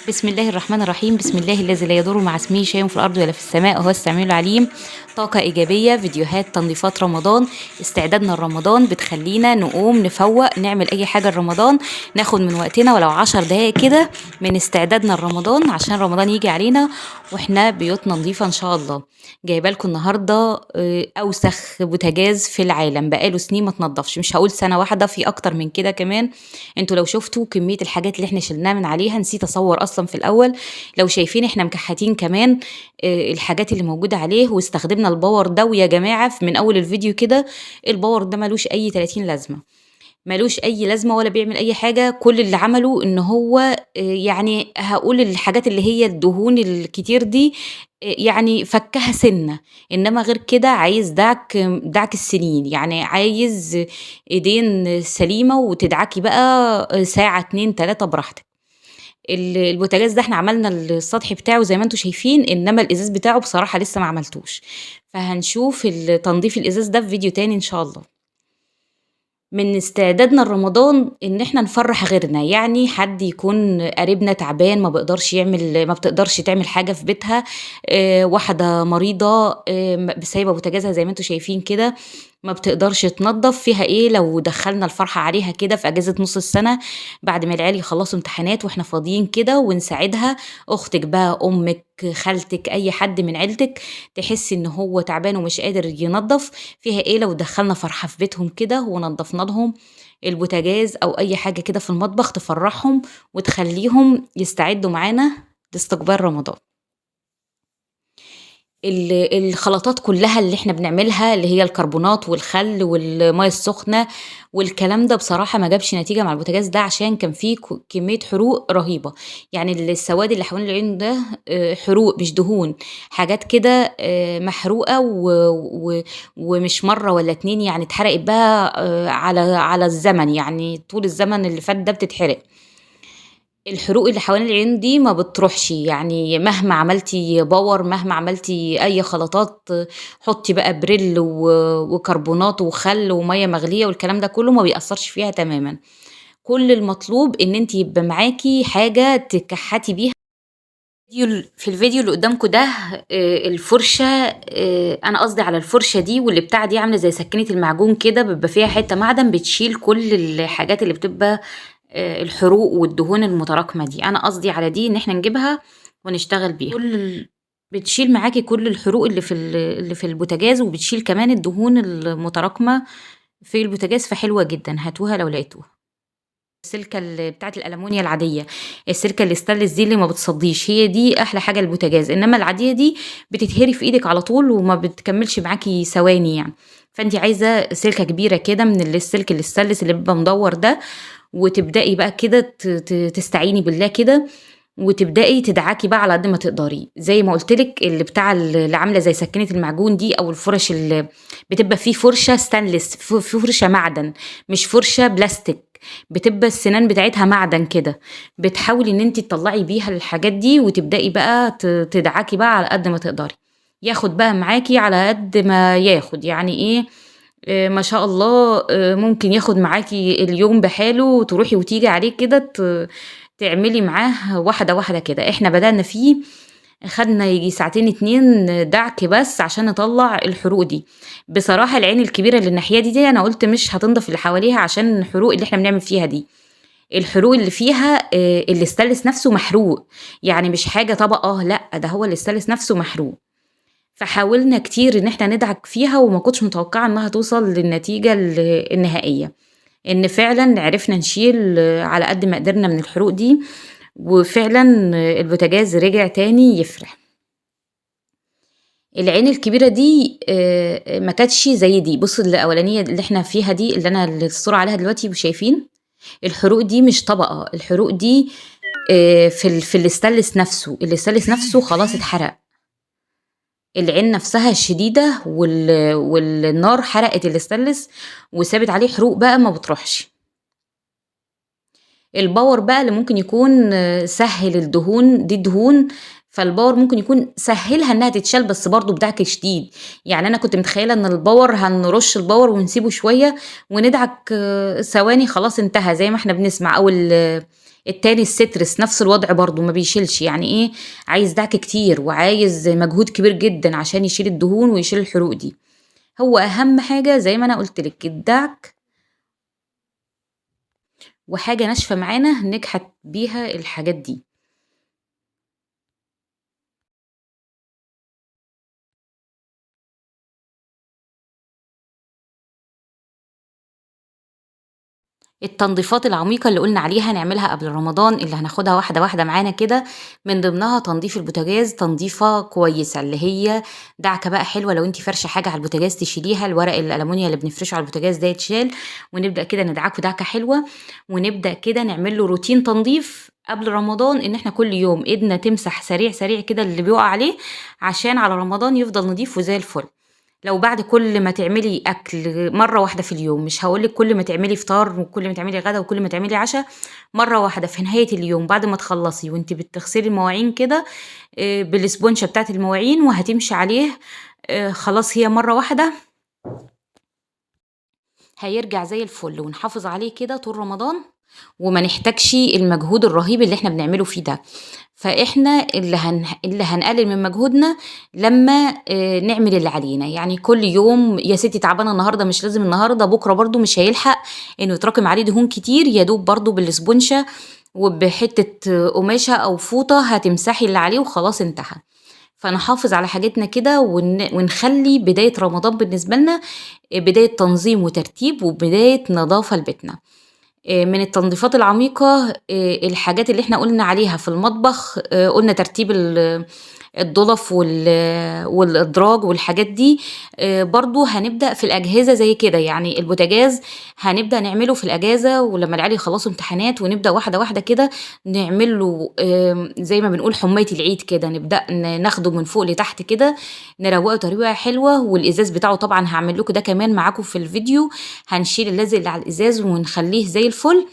بسم الله الرحمن الرحيم. بسم الله الذي لا يضر مع اسمه شيء في الأرض ولا في السماء وهو السميع العليم. طاقة إيجابية، فيديوهات تنظيفات رمضان، استعدادنا لرمضان بتخلينا نقوم نفوق نعمل أي حاجة لرمضان، ناخد من وقتنا ولو 10 دقايق كده من استعدادنا لرمضان عشان رمضان يجي علينا واحنا بيوتنا نظيفة إن شاء الله. جايبه لكم النهارده أوسخ بوتاجاز في العالم، بقاله سنين ما تنضفش، مش هقول سنة واحدة، في أكتر من كده كمان. انتوا لو شفتوا كمية الحاجات اللي احنا شلناها من عليها، نسيت اصور اصلا في الاول. لو شايفين احنا مكحتين كمان الحاجات اللي موجودة عليه، واستخدمنا الباور ده. ويا جماعة من اول الفيديو كده، الباور ده ملوش اي 30 لازمة، ملوش اي لازمة ولا بيعمل اي حاجة. كل اللي عمله ان هو يعني هقول الحاجات اللي هي الدهون الكتير دي يعني فكها سنة. انما غير كده عايز دعك السنين، يعني عايز ايدين سليمة وتدعكي بقى ساعة 2 3 براحتك. البوتاجاز ده احنا عملنا السطح بتاعه زي ما انتوا شايفين، انما الازاز بتاعه بصراحة لسه ما عملتوش، فهنشوف تنظيف الازاز ده في فيديو تاني ان شاء الله. من استعدادنا لرمضان إن إحنا نفرّح غيرنا، يعني حد يكون قريبنا تعبان ما بتقدرش تعمل حاجة في بيتها، واحدة مريضة سايبة بوتاجازها زي ما أنتم شايفين كده، ما بتقدرش تنضّف، فيها إيه لو دخّلنا الفرحة عليها كده في أجازة نُص السنة، بعد ما العيال يخلّصوا امتحانات وإحنا فاضيين كده ونساعدها. أختِك بقى، أمِّك، خالتِك، أي حد من عيلتِك تحسّي إن هو تعبان ومش قادر ينضّف، فيها إيه لو دخّلنا فرحة في بيتهم كده ونضّفنا لهم البوتاجاز أو أي حاجة كده في المطبخ تفرّحهم وتخلّيهم يستعدوا معانا لاستقبال رمضان. الخلطات كلّها اللي إحنا بنعملها، اللي هي الكربونات والخل والمَيّة السخنة والكلام ده، بصراحة ما جابش نتيجة مع البوتاجاز ده عشان كان فيه كمية حروق رهيبة. يعني السواد اللي حوالين العين ده حروق مش دهون، حاجات كده محروقة ومش مرّة ولا 2، يعني اتحرقت بقى على الزمن، يعني طول الزمن اللي فات ده بتتحرق. الحروق اللي حوالين العين دي ما بتروحش، يعني مهما عملتِ باور، مهما عملتِ أي خلطات، حطّي بقى بريل وكربونات وخل ومَيّة مغلية والكلام ده كلّه، ما بيأثّرش فيها تمامًا. كل المطلوب إن أنتِ يبقى معاكِ حاجة تكحّتي بيها. في الفيديو اللي قدّامكم ده الفرشة، أنا قصدي على الفرشة دي، واللي بتاع دي عاملة زي سكينة المعجون كده، بيبقى فيها حتّة معدن بتشيل كل الحاجات اللي بتبقى الحروق والدهون المتراكمة دي. أنا قصدي على دي إن إحنا نجيبها ونشتغل بيها. بتشيل معاكِ كل الحروق اللي في البوتاجاز، وبتشيل كمان الدهون المتراكمة في البوتاجاز، فحلوة جدًا، هاتوها لو لقيتوها. السلكة بتاعة الألمونيا العادية، السلكة الstainless دي اللي ما بتصدّيش، هي دي أحلى حاجة للبوتاجاز، إنما العادية دي بتتهري في إيدِك على طول وما بتكمّلش معاكِ ثواني يعني. فأنتِ عايزة سلكة كبيرة كده من السلك الstainless اللي بيبقى مدوّر ده، وتبدئي بقى كده تستعيني بالله كده، وتبدئي تدعكي بقى على قد ما تقدري. زي ما قُلت لِك اللي عاملة زي سكينة المعجون دي، أو الفُرَش بتبقى في فرشة stainless، فرشة معدن، مش فرشة بلاستيك، بتبقى السنان بتاعتها معدن كده. بتحاولي إن أنتِ تطلّعي بيها الحاجات دي، وتبدئي بقى تدعكي بقى على قد ما تقدري. ياخد بقى معاكِ على قد ما ياخد، يعني إيه، ما شاء الله ممكن ياخد معاكِ اليوم بحاله، تروحي وتيجي عليه كده، تعملي معاه واحدة، واحدة كده. إحنا بدأنا فيه خدنا ييجي ساعتين 2 دعك بس عشان نطلّع الحروق دي. بصراحة العين الكبيرة اللي الناحية دي أنا قُلت مش هتنضف اللي حواليها عشان الحروق اللي إحنا بنعمل فيها دي. الحروق اللي فيها الستانلس نفسه محروق، يعني مش حاجة طبقة، لأ، ده هو الستانلس نفسه محروق. فحاولنا كتير إن إحنا ندعك فيها، وما كنتش متوقعة إنها توصل للنتيجة النهائية، إن فعلًا عرفنا نشيل على قد ما قدرنا من الحروق دي، وفعلًا البوتاجاز رجع تاني يفرح. العين الكبيرة دي ما كانتش زي دي. بُصّوا الأولانية اللي إحنا فيها دي، اللي الصورة عليها دلوقتي وشايفين، الحروق دي مش طبقة، الحروق دي في الستانلس نفسه، الستانلس نفسه خلاص اتحرق. العين نفسها الشديدة والنار حرقت الستانلس وسابت عليه حروق بقى ما بتروحش. الباور بقى اللي ممكن يكون سهّل الدهون، دي الدهون، فالباور ممكن يكون سهّلها إنها تتشال بس برضه بدعك شديد. يعني أنا كنت متخيلة إن الباور هنرُش الباور ونسيبه شوية وندعك ثواني خلاص انتهى، زي ما إحنا بنسمع، أو التاني السترس نفس الوضع برضو ما بيشيلش، يعني ايه، عايز دعك كتير وعايز مجهود كبير جدا عشان يشيل الدهون ويشيل الحروق دي. هو اهم حاجة زي ما انا قلت لك الدعك، وحاجة ناشفة معانا نكحت بيها الحاجات دي. التنظيفات العميقة اللي قلنا عليها نعملها قبل رمضان، اللي هناخدها واحدة واحدة معانا كده، من ضمنها تنظيف البوتاجاز تنظيفة كويسة، اللي هي دعكة بقى حلوة. لو انتي فرشة حاجة على البوتاجاز تشيليها، الورق الألمونيا اللي بنفرشه على البوتاجاز ده يتشال، ونبدأ كده ندعكه دعكة حلوة، ونبدأ كده نعمل له روتين تنظيف قبل رمضان، ان احنا كل يوم ايدنا تمسح سريع سريع كده اللي بيقع عليه، عشان على رمضان يفضل نضيف وزي الفل. لو بعد كل ما تعملي أكل مرة واحدة في اليوم، مش هقولك كل ما تعملي فطار وكل ما تعملي غدا وكل ما تعملي عشاء، مرة واحدة في نهاية اليوم بعد ما تخلصي وانت بتغسلي المواعين كده، بالسبونشة بتاعت المواعين وهتمشي عليه، خلاص هي مرة واحدة هيرجع زي الفل، ونحافظ عليه كده طول رمضان، وما نحتاجش المجهود الرهيب اللي احنا بنعمله فيه ده. فاحنا اللي هنقلل من مجهودنا لما نعمل اللي علينا. يعني كل يوم يا ستي تعبانه النهارده، مش لازم النهارده، بكره برضو مش هيلحق انه يتراكم عليه دهون كتير، يا دوب برضو بالسبونشه وبحته قماشه او فوطه هتمسحي اللي عليه وخلاص انتهى. فنحافظ على حاجتنا كده ونخلي بداية رمضان بالنسبة لنا بداية تنظيم وترتيب وبداية نظافة لبيتنا. من التنظيفات العميقة الحاجات اللي احنا قلنا عليها في المطبخ، قلنا ترتيب الضلف والإدراج والحاجات دي. برضو هنبدأ في الأجهزة زي كده، يعني البوتاجاز هنبدأ نعمله في الأجازة ولما العيال يخلصوا امتحانات، ونبدأ واحدة واحدة كده نعمل له زي ما بنقول حماية العيد كده، نبدأ ناخده من فوق لتحت كده، نروقه ترويقة حلوة. والإزاز بتاعه طبعا هعمل لكم ده كمان معاكم في الفيديو، هنشيل اللزق اللي على الإزاز ونخليه زي الفل،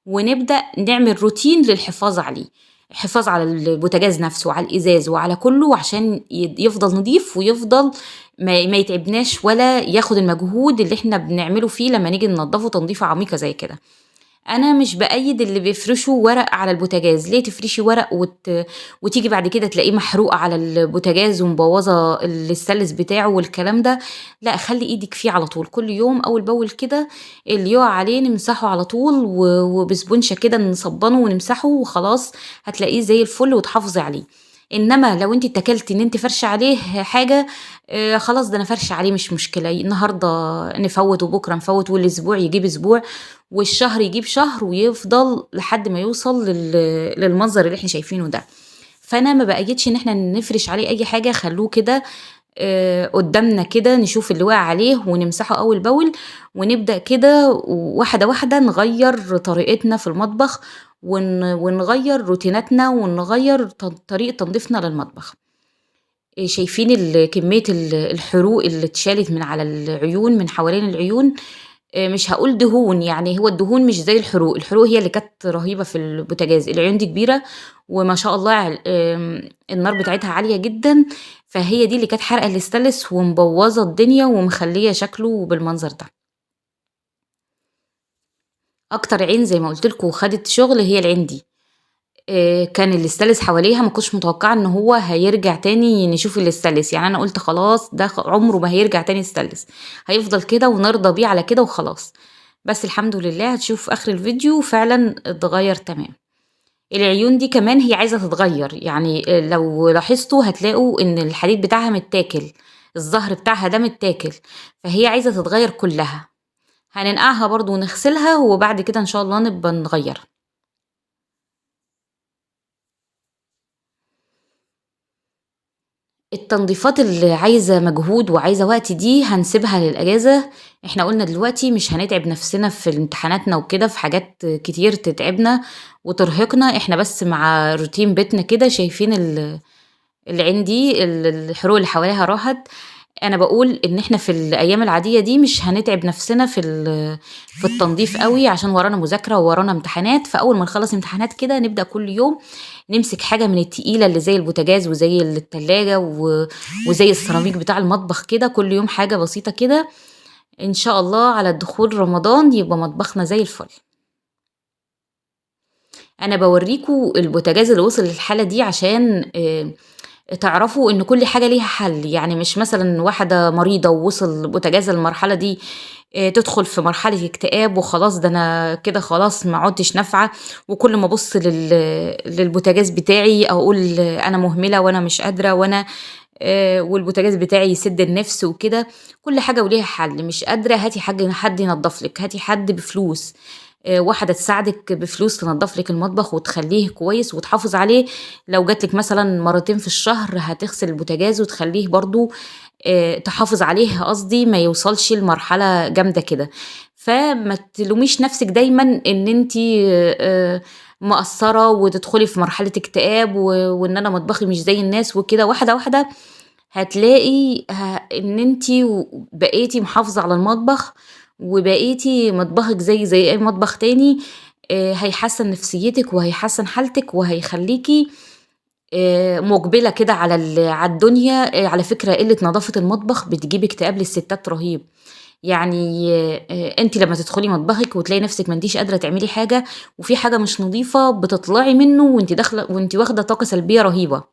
ونبدأ نعمل روتين للحفاظ عليه، الحفاظ على البوتاجاز نفسه وعلى الإزاز وعلى كله، عشان يفضل نضيف ويفضل ما يتعبناش ولا ياخد المجهود اللي احنا بنعمله فيه لما نيجي ننضفه تنظيفة عميقة زي كده. انا مش بايد اللي بيفرشوا ورق على البوتاجاز، ليه تفرشي ورق وتيجي بعد كده تلاقيه محروق على البوتاجاز ومبوظه الستانلس بتاعه والكلام ده. لا، خلي ايدك فيه على طول، كل يوم اول باول كده اللي يقع عليه نمسحه على طول، وبسبونشه كده نصبنه ونمسحه وخلاص، هتلاقيه زي الفل وتحافظي عليه. انما لو انت اتكلتي ان انت فرشه عليه حاجه، خلاص ده انا فرشه عليه مش مشكله، النهارده نفوت وبكره نفوت، والاسبوع يجيب اسبوع والشهر يجيب شهر، ويفضل لحد ما يوصل للمنظر اللي احنا شايفينه ده. فانا ما بقيتش ان احنا نفرش عليه اي حاجه، خلوه كده قدامنا كده، نشوف اللي واقع عليه ونمسحه اول باول، ونبدا كده واحده واحده نغير طريقتنا في المطبخ، ونغير روتيناتنا ونغير طريقه تنظيفنا للمطبخ. شايفين كميه الحروق اللي اتشالت من على العيون، من حوالين العيون. مش هاقول دهون، يعني هو الدهون مش زي الحروق، الحروق هي اللي كانت رهيبة في البوتاجاز، العيون دي كبيرة وما شاء الله النار بتاعتها عالية جدًا، فهي دي اللي كانت حارقة الاستانلس ومبوظة الدنيا ومخلية شكله بالمنظر ده. أكتر عين زي ما قُلت لكم خدت شغل هي العين دي. كان الاستانلس حواليها، ما كنتش متوقعة إن هو هيرجع تاني نشوف الاستانلس، يعني أنا قُلت خلاص ده عمره ما هيرجع تاني استانلس، هيفضل كده ونرضى بيه على كده وخلاص. بس الحمد لله هتشوفوا في آخر الفيديو فعلًا اتغيّر تمام. العيون دي كمان هي عايزة تتغيّر، يعني لو لاحظتوا هتلاقوا إن الحديد بتاعها متاكل، الظهر بتاعها ده متاكل، فهي عايزة تتغيّر كلّها. هننقعها برضه ونغسلها وبعد كده إن شاء الله نبقى نغيّرها. التنضيفات اللي عايزة مجهود وعايزة وقت دي هنسيبها للأجازة. احنا قلنا دلوقتي مش هنتعب نفسنا في امتحاناتنا وكده في حاجات كتير تتعبنا وترهقنا، احنا بس مع روتين بيتنا كده شايفين العين دي الحروق اللي حواليها راحت. أنا باقول إن إحنا في الأيام العادية دي مش هنتعب نفسنا في التنضيف أوي، عشان ورانا مذاكرة وورانا امتحانات، فأول ما نخلّص امتحانات كده نبدأ كل يوم نمسك حاجة من التقيلة اللي زي البوتاجاز وزي التلاجة وزي السيراميك بتاع المطبخ كده، كل يوم حاجة بسيطة كده، إن شاء الله على دخول رمضان يبقى مطبخنا زي الفل. أنا باورّيكم البوتاجاز اللي وصل للحالة دي عشان تعرفوا إن كل حاجة ليها حل، يعني مش مثلًا واحدة مريضة ووصل بوتاجازها للمرحلة دي تدخل في مرحلة اكتئاب وخلاص ده أنا كده خلاص ما عُدتش نافعة، وكل ما أبُص للبوتاجاز بتاعي أقول أنا مهملة وأنا مش قادرة وأنا والبوتاجاز بتاعي يسد النِفس وكده، كل حاجة وليها حل، مش قادرة هاتي حد ينضّف لِك، هاتي حد بفلوس، واحدة تساعدِك بفلوس تنضّف لِك المطبخ وتخلّيه كويس وتحافظ عليه، لو جات لِك مثلًا مرّتين في الشهر هتغسل البوتاجاز وتخلّيه برضه تحافظ عليه قصدي ما يوصلش لمرحلة جامدة كده، فما تلوميش نَفْسِك دايمًا إن أنتِ مقصّرة وتدخلي في مرحلة اكتئاب وإن أنا مطبخي مش زي الناس وكده، واحدة، واحدة هتلاقي إن أنتِ بقيتِ محافظة على المطبخ، وبقيتِ مطبخِك زي أي مطبخ تاني، هيحسّن نفسيتِك وهيحسّن حالتِك وهيخلّيكِ مُقبلة كده على الدنيا، على فكرة قِلّة نضافة المطبخ بتجيب اكتئاب للستات رهيب، يعني أنتِ لمّا تدخلي مطبخِك وتلاقي نفسِك ما أنتيش قادرة تعملي حاجة، وفي حاجة مش نضيفة بتطلعي منه وأنتِ داخلة وأنتِ واخدة طاقة سلبية رهيبة،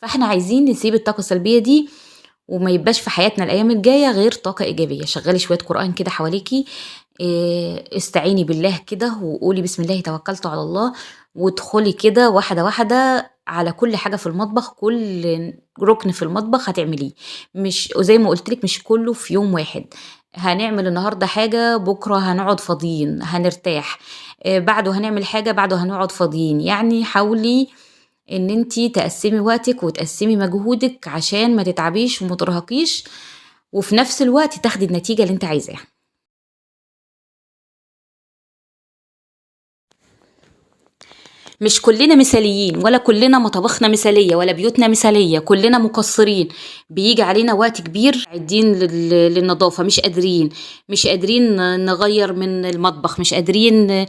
فإحنا عايزين نسيب الطاقة السلبية دي وما يبقاش في حياتنا الأيام الجاية غير طاقة إيجابية، شغّلي شوية قرآن كده حواليكِ، استعيني بالله كده وقولي بسم الله توكلت على الله، وادخلي كده واحدة، واحدة على كل حاجة في المطبخ، كل رُكن في المطبخ هتعمليه، مش وزي ما قُلت لِك مش كلّه في يوم واحد، هنعمل النهارده حاجة، بُكرة هنقعد فاضيين، هنرتاح، بعده هنعمل حاجة، بعده هنقعد فاضيين، يعني حاولي إن أنتِ تقسّمي وقتِك وتقسّمي مجهودِك عشان ما تتعبيش وما ترهقيش، وفي نفس الوقت تاخدي النتيجة اللي أنتِ عايزاها. مش كلنا مثاليين ولا كلنا مطابخنا مثالية ولا بيوتنا مثالية، كلنا مقصرين، بيجي علينا وقت كبير مستعدين للنضافة مش قادرين نغيّر من المطبخ، مش قادرين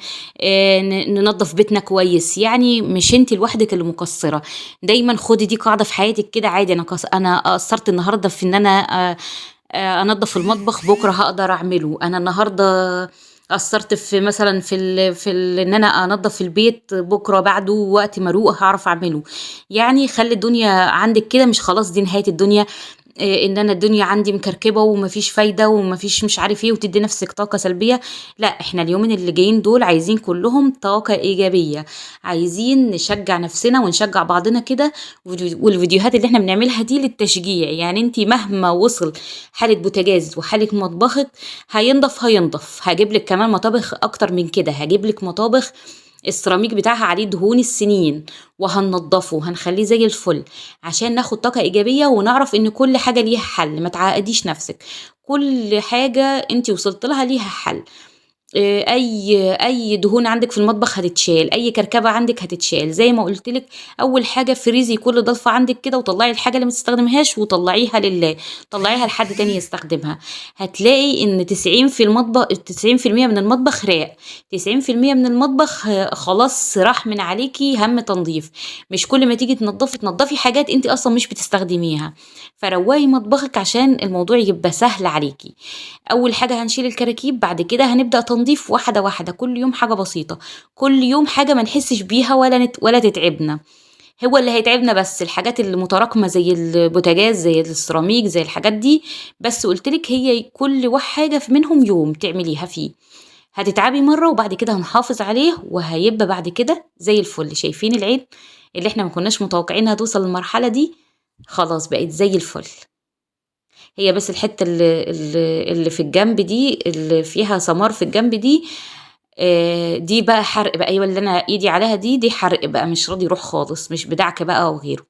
ننضّف بيتنا كويس، يعني مش أنتِ لوحدِك اللي مقصرة، دايمًا خدي دي قاعدة في حياتِك كده عادي أنا قصّرت النهارده في إن أنا أنضّف المطبخ، بُكرة هاقدر أعمله، أنا النهارده قصّرت في مثلًا إن أنا أنضّف البيت، بُكرة بعده وقت ما أروق هاعرف أعمله، يعني خلّي الدنيا عندِك كده مش خلاص دي نهاية الدنيا، إن أنا الدنيا عندي مكركبة وما فيش فايدة وما فيش مش عارف إيه وتدّي نَفْسِك طاقة سلبية، لأ إحنا اليومين اللي جايين دول عايزين كلّهم طاقة إيجابية، عايزين نشجّع نَفْسنا ونشجّع بعضنا كده، والفيديوهات اللي إحنا بنعملها دي للتشجيع، يعني أنتِ مهما وصل حالة بوتاجاز وحالة مطبخِك هينضف، هاجيب لِك كمان مطابخ أكتر من كده، هاجيب لِك مطابخ السيراميك بتاعها عليه دهون السنين وهننضّفه وهنخلّيه زي الفل، عشان ناخد طاقة إيجابية ونعرف إن كل حاجة ليها حل، ما تعقّديش نَفْسِك، كل حاجة أنتِ وصلتِ لها ليها حل. أي دهون عندِك في المطبخ هتتشال، أي كركبة عندِك هتتشال، زي ما قُلت لِك أول حاجة فريزي كل ضلفة عندِك كده وطلّعي الحاجة اللي ما تستخدميهاش وطلّعيها لله، طلّعيها لحد تاني يستخدمها، هتلاقي إن 90% من المطبخ راق، 90% من المطبخ خلاص راح من عليكِ هَم تنضيف، مش كل ما تيجي تنضّفي حاجات أنتِ أصلًا مش بتستخدميها، فروّقي مطبخِك عشان الموضوع يبقى سهل عليكِ. أول حاجة هنشيل الكراكيب، بعد كده هنبدأ تنضيف واحدة، واحدة، كل يوم حاجة بسيطة، كل يوم حاجة ما نحسّش بيها ولا تتعبنا، هو اللي هيتعبنا بس الحاجات اللي متراكمة زي البوتاجاز، زي السيراميك، زي الحاجات دي، بس قُلت لِك هي كل حاجة منهم يوم تعمليها فيه، هتتعبي مرّة وبعد كده هنحافظ عليه وهيبقى بعد كده زي الفل، شايفين العين اللي إحنا ما كناش متوقعينها توصل للمرحلة دي، خلاص بقت زي الفل. هي بس الحتّة اللي في الجنب دي، اللي فيها سمار في الجنب دي، دي بقى حرق بقى، أيوه اللي أنا إيدي عليها دي حرق بقى مش راضي يروح خالص، مش بدعك بقى أو غيره.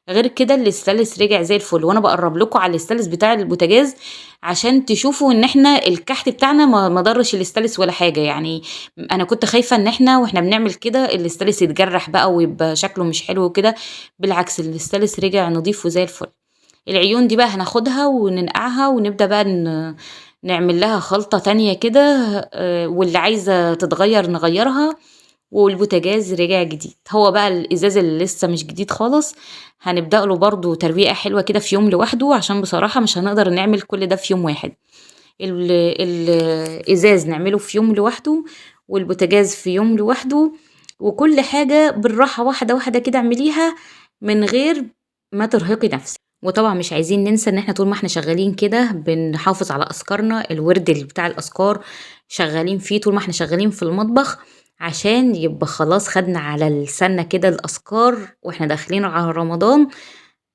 غير كده الستانلس رجع زي الفل، وأنا باقرّب لكم على الستانلس بتاع البوتاجاز عشان تشوفوا إن إحنا الكحت بتاعنا ما ضرّش الستانلس ولا حاجة، يعني أنا كنت خايفة إن إحنا وإحنا بنعمل كده الستانلس يتجرّح بقى ويبقى شكله مش حلو وكده، بالعكس الستانلس رجع نضيف وزي الفل. العيون دي بقى هناخدها وننقعها ونبدأ بقى نعمل لها خلطة تانية كده، واللي عايزة تتغيّر نغيّرها، والبوتاجاز رجع جديد. هو بقى الإزاز اللي لسه مش جديد خالص هنبدأ له برضه ترويقة حلوة كده في يوم لوحده، عشان بصراحة مش هنقدر نعمل كل ده في يوم واحد. الإزاز نعمله في يوم لوحده، والبوتاجاز في يوم لوحده، وكل حاجة بالراحة واحدة واحدة كده اعمليها من غير ما ترهقي نفسِك. وطبعًا مش عايزين ننسى إن إحنا طول ما إحنا شغالين كده بنحافظ على أذكارنا، الورد بتاع الأذكار شغالين فيه طول ما إحنا شغالين في المطبخ، عشان يبقى خلاص خدنا على لساننا كده الأذكار وإحنا داخلين على رمضان،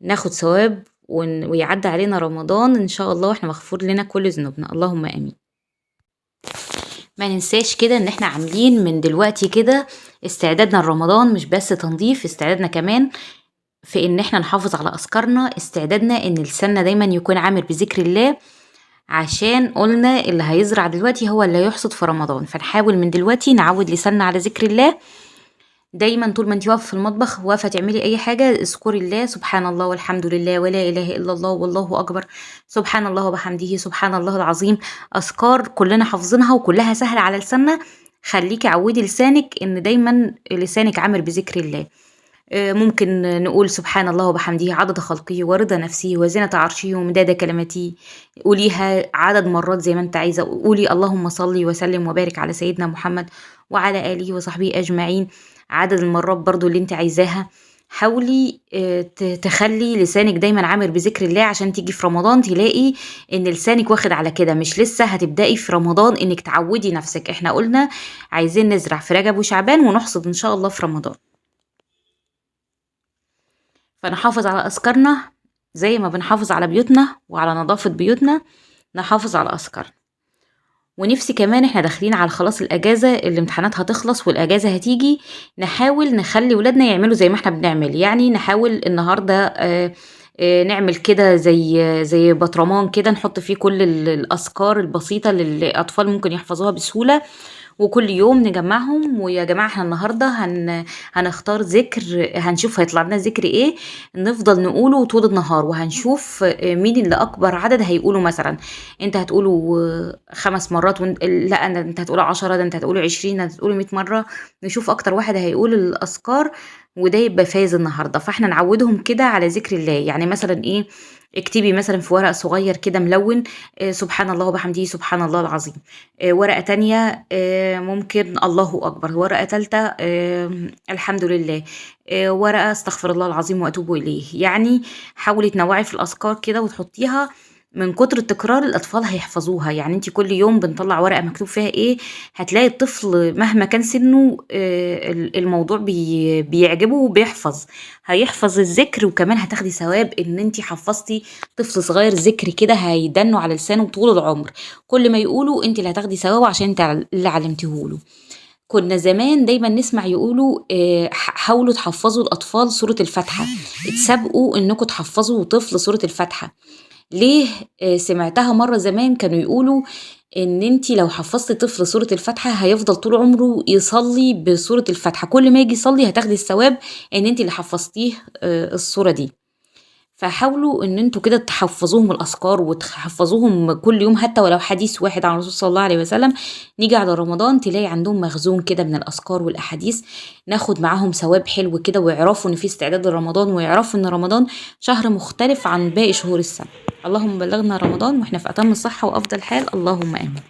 ناخد ثواب ويعدّي علينا رمضان إن شاء الله وإحنا مغفور لنا كل ذنوبنا، اللهم آمين. ما ننساش كده إن إحنا عاملين من دلوقتي كده استعدادنا لرمضان، مش بس تنضيف، استعدادنا كمان في إن إحنا نحافظ على أذكارنا، استعدادنا إن لساننا دايمًا يكون عامر بذكر الله، عشان قُلنا اللي هيزرع دلوقتي هو اللي هيحصد في رمضان، فنحاول من دلوقتي نعوّد لساننا على ذكر الله، دايمًا طول ما أنتِ واقفة في المطبخ واقفة تعملي أي حاجة اذكري الله، سبحان الله والحمد لله ولا إله إلا الله والله أكبر، سبحان الله وبحمده، سبحان الله العظيم، أذكار كلنا حافظينها وكلها سهلة على لساننا، خلّيكِ عوّدي لسانِك إن دايمًا لسانِك عامر بذكر الله. ممكن نقول سبحان الله وبحمده عدد خلقه ورضا نفسه وزنة عرشه ومداد كلماته، قوليها عدد مرات زي ما أنتِ عايزة، قولي اللهم صل وسلم وبارك على سيدنا محمد وعلى آله وصحبه أجمعين، عدد المرات برضه اللي أنتِ عايزاها. حاولي تخلّي لسانِك دايمًا عامر بذكر الله عشان تيجي في رمضان تلاقي إن لسانِك واخد على كده، مش لسه هتبدئي في رمضان إنِّك تعوّدي نفسِك، إحنا قُلنا عايزين نزرع في رجب وشعبان ونحصد إن شاء الله في رمضان. فنحافظ على أذكارنا زي ما بنحافظ على بيوتنا وعلى نضافة بيوتنا، نحافظ على أذكارنا. ونفسي كمان إحنا داخلين على خلاص الأجازة، الامتحانات هتخلص والأجازة هتيجي، نحاول نخلّي ولادنا يعملوا زي ما إحنا بنعمل، يعني نحاول النهارده نعمل كده زي برطمان كده نحط فيه كل الأذكار البسيطة اللي الأطفال ممكن يحفظوها بسهولة، وكل يوم نجمّعهم، ويا جماعة إحنا النهارده هنختار ذكر هنشوف هيطلع لنا ذكر إيه، نفضل نقوله طول النهار، وهنشوف مين اللي أكبر عدد هيقوله مثلًا، أنت هتقوله 5 مرات لأ أنت هتقول 10 ده أنت هتقوله 20 ده أنت هتقوله 100 مرة، نشوف أكتر واحد هيقول الأذكار وده يبقى فايز النهارده، فإحنا نعوّدهم كده على ذكر الله، يعني مثلًا إيه، اكتبي مثلًا في ورق صغير كده ملوِّن سبحان الله وبحمده سبحان الله العظيم. ورقة تانية ممكن الله أكبر، ورقة تالتة الحمد لله، ورقة أستغفر الله العظيم وأتوب إليه، يعني حاولي تنوّعي في الأذكار كده وتحطيها من كتر التكرار الأطفال هيحفظوها، يعني أنتِ كل يوم بنطلّع ورقة مكتوب فيها إيه، هتلاقي الطفل مهما كان سنّه الموضوع بيعجبه وبيحفظ، هيحفظ الذكر وكمان هتاخدي ثواب إن أنتِ حفّظتِ طفل صغير ذكر كده هيدنّه على لسانه طول العمر. كل ما يقولوا أنتِ اللي هتاخدي ثواب عشان أنتِ اللي علمتيه له. كنا زمان دايمًا نسمع يقولوا حاولوا تحفّظوا الأطفال سورة الفاتحة، اتسابقوا إنكم تحفّظوا طفل سورة الفاتحة، ليه؟ سمعتها مرّة زمان كانوا يقولوا إن أنتِ لو حفّظتِ طفل سورة الفاتحة هيفضل طول عمره يصلّي بسورة الفاتحة، كل ما ييجي يصلّي هتاخدي الثواب إن أنتِ اللي حفّظتيه السورة دي. فحاولوا إن أنتم كده تحفّظوهم الأذكار وتحفّظوهم كل يوم حتى ولو حديث واحد عن الرسول صلى الله عليه وسلم، نيجي على رمضان تلاقي عندهم مخزون كده من الأذكار والأحاديث، ناخد معاهم ثواب حلو كده ويعرفوا إن في استعداد لرمضان ويعرفوا إن رمضان شهر مختلف عن باقي شهور السنة. اللهم بلغنا رمضان وإحنا في أتم الصحة وأفضل حال، اللهم آمين.